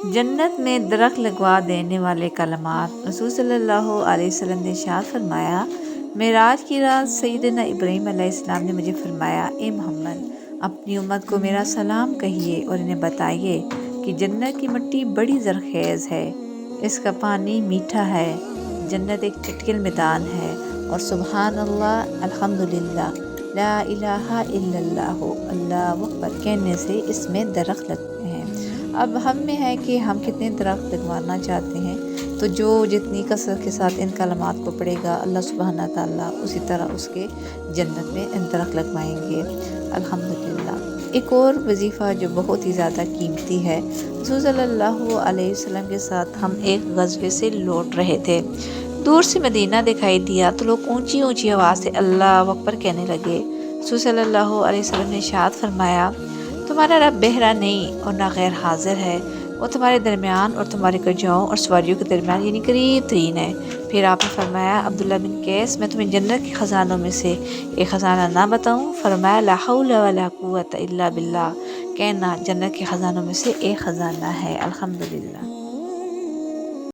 جنت میں درخت لگوا دینے والے کلمات۔ رسول صلی اللہ علیہ وسلم نے ارشاد فرمایا، معراج کی رات سیدنا ابراہیم علیہ السلام نے مجھے فرمایا، اے محمد، اپنی امت کو میرا سلام کہیے اور انہیں بتائیے کہ جنت کی مٹی بڑی زرخیز ہے، اس کا پانی میٹھا ہے، جنت ایک چٹکل میدان ہے، اور سبحان اللہ، الحمدللہ، لا الہ الا اللہ، اللہ اکبر کہنے سے اس میں درخت لگتے ہیں۔ اب ہم میں ہے کہ ہم کتنے درخت لگوانا چاہتے ہیں، تو جو جتنی کثرت کے ساتھ ان کلمات کو پڑھے گا، اللہ سبحانہ تعالیٰ اسی طرح اس کے جنت میں درخت لگوائیں گے، الحمدللہ۔ ایک اور وظیفہ جو بہت ہی زیادہ قیمتی ہے، رسول صلی اللہ علیہ وسلم کے ساتھ ہم ایک غزوے سے لوٹ رہے تھے، دور سے مدینہ دکھائی دیا تو لوگ اونچی اونچی آواز سے اللہ اکبر کہنے لگے۔ رسول صلی اللہ علیہ وسلم نے ارشاد فرمایا، تمہارا رب بہرا نہیں اور نہ غیر حاضر ہے، وہ تمہارے درمیان اور تمہارے کجاؤں اور سواریوں کے درمیان یعنی قریب ترین ہے۔ پھر آپ نے فرمایا، عبداللہ بن قیس، میں تمہیں جنت کے خزانوں میں سے ایک خزانہ نہ بتاؤں؟ فرمایا، لا حول ولا قوت الا باللہ، کہنا جنت کے خزانوں میں سے ایک خزانہ ہے، الحمدللہ۔